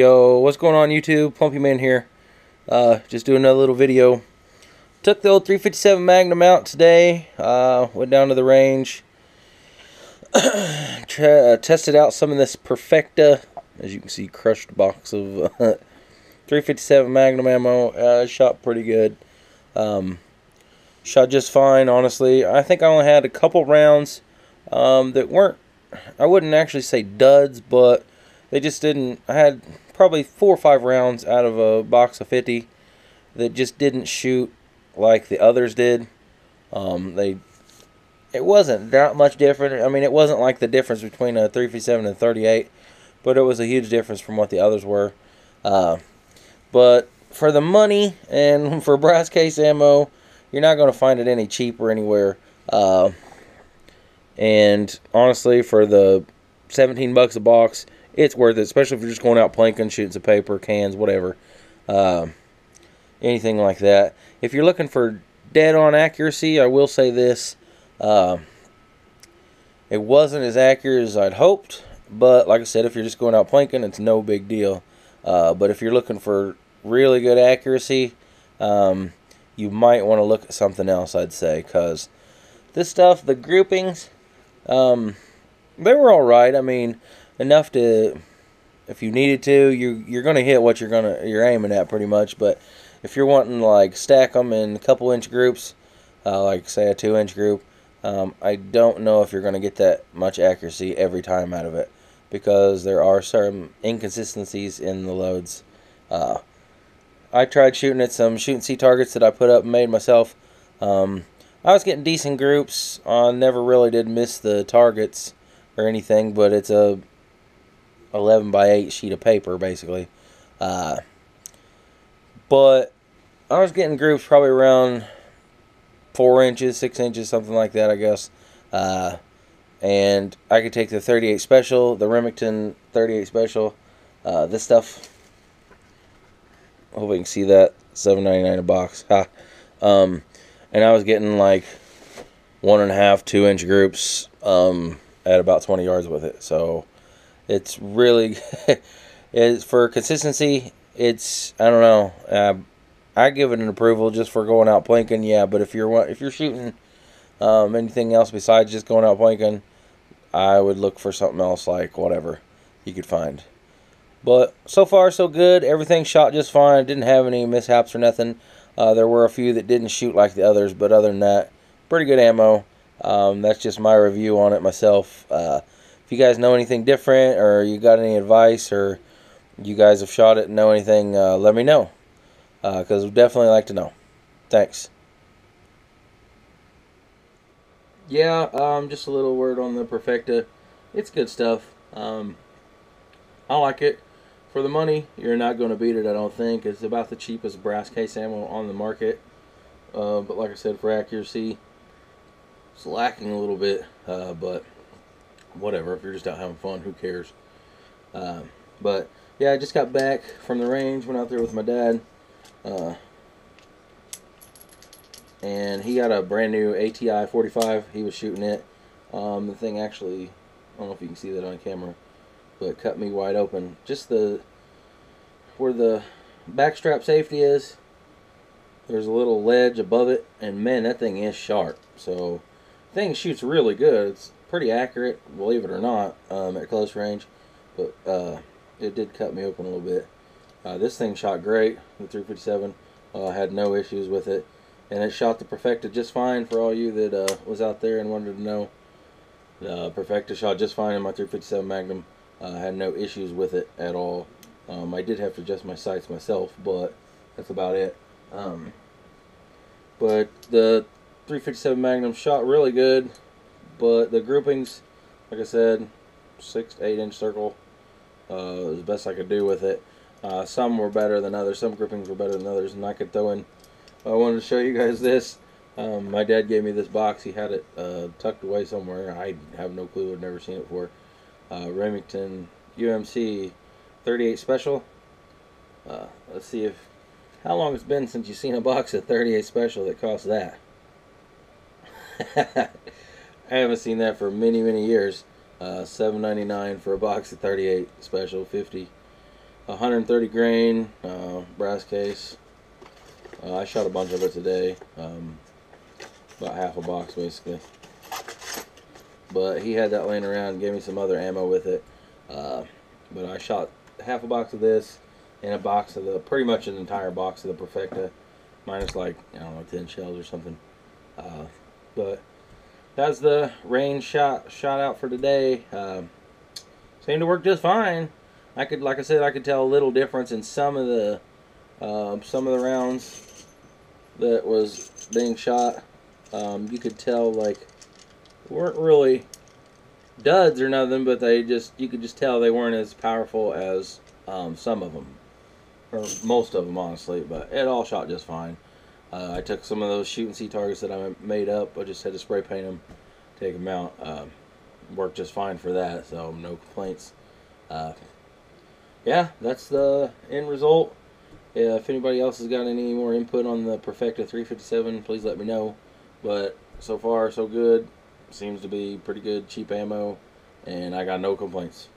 Yo, what's going on YouTube? Plumpy Man here. Just doing another little video. Took the old 357 Magnum out today. Went down to the range. Tested out some of this Perfecta. As you can see, crushed box of 357 Magnum ammo. Shot pretty good. Shot just fine, honestly. I think I only had a couple rounds that weren't, I wouldn't actually say duds, but they just didn't. I had probably 4 or 5 rounds out of a box of 50 that just didn't shoot like the others did. It wasn't that much different. I mean, it wasn't like the difference between a 357 and 38, but it was a huge difference from what the others were. But for the money and for brass case ammo, you're not going to find it any cheaper anywhere. And honestly, for the 17 bucks a box, it's worth it, especially if you're just going out planking, shooting some paper, cans, whatever. Anything like that. If you're looking for dead-on accuracy, I will say this. It wasn't as accurate as I'd hoped, but like I said, if you're just going out planking, it's no big deal. But if you're looking for really good accuracy, you might want to look at something else, I'd say, because this stuff, the groupings, they were alright. I mean, enough to, if you needed to, you're going to hit what you're aiming at pretty much. But if you're wanting to like stack them in a couple inch groups, like say a 2-inch group, I don't know if you're going to get that much accuracy every time out of it, because there are some inconsistencies in the loads. I tried shooting at some shoot-and-see targets that I put up and made myself. I was getting decent groups. I never really did miss the targets or anything, but it's a 11 by 8 sheet of paper basically. But I was getting groups probably around 4 inches, 6 inches, something like that, I guess. And I could take the 38 special, the Remington 38 special, this stuff. Hope you can see that. $7.99 a box. Ha. And I was getting like 1.5, 2-inch groups at about 20 yards with it. So it's really, it's for consistency. It's, I don't know. I give it an approval just for going out planking, yeah. But if you're shooting anything else besides just going out planking, I would look for something else, like whatever you could find. But so far so good. Everything shot just fine. Didn't have any mishaps or nothing. There were a few that didn't shoot like the others, but other than that, pretty good ammo. That's just my review on it myself. If you guys know anything different, or you got any advice, or you guys have shot it and know anything, let me know, because we'd definitely like to know. Thanks. Yeah, just a little word on the Perfecta. It's good stuff. I like it. For the money, you're not going to beat it, I don't think. It's about the cheapest brass case ammo on the market. But like I said, for accuracy, it's lacking a little bit. But whatever, if you're just out having fun, who cares? But yeah, I just got back from the range, went out there with my dad. And he got a brand new ATI 45. He was shooting it. The thing actually, I don't know if you can see that on camera, but it cut me wide open. Just where the backstrap safety is, there's a little ledge above it, and man, that thing is sharp. So the thing shoots really good. It's pretty accurate, believe it or not, at close range. But it did cut me open a little bit. This thing shot great, the 357. I had no issues with it, and it shot the Perfecta just fine. For all you that was out there and wanted to know, the Perfecta shot just fine in my 357 Magnum. I had no issues with it at all. I did have to adjust my sights myself, but that's about it. But the 357 Magnum shot really good, but the groupings, like I said, 6 to 8 inch circle was the best I could do with it. Some were better than others. Some groupings were better than others, and I could throw in, I wanted to show you guys this. My dad gave me this box. He had it tucked away somewhere. I have no clue. I've never seen it before. Remington UMC 38 Special. Let's see how long it's been since you've seen a box of 38 Special that costs that. I haven't seen that for many years. $7.99 for a box of 38 Special 50. 130 grain brass case. I shot a bunch of it today, about half a box basically. But he had that laying around and gave me some other ammo with it. But I shot half a box of this and a box of the, pretty much an entire box of the Perfecta, minus like, I don't know, 10 shells or something. But that's the range shot out for today. Seemed to work just fine. I could, like I said, I could tell a little difference in some of the rounds that was being shot. You could tell like weren't really duds or nothing, but you could just tell they weren't as powerful as some of them, or most of them honestly. But it all shot just fine. I took some of those shoot and see targets that I made up. I just had to spray paint them, take them out. Worked just fine for that, so no complaints. Yeah, that's the end result. Yeah, if anybody else has got any more input on the Perfecta 357, please let me know. But so far, so good. Seems to be pretty good, cheap ammo, and I got no complaints.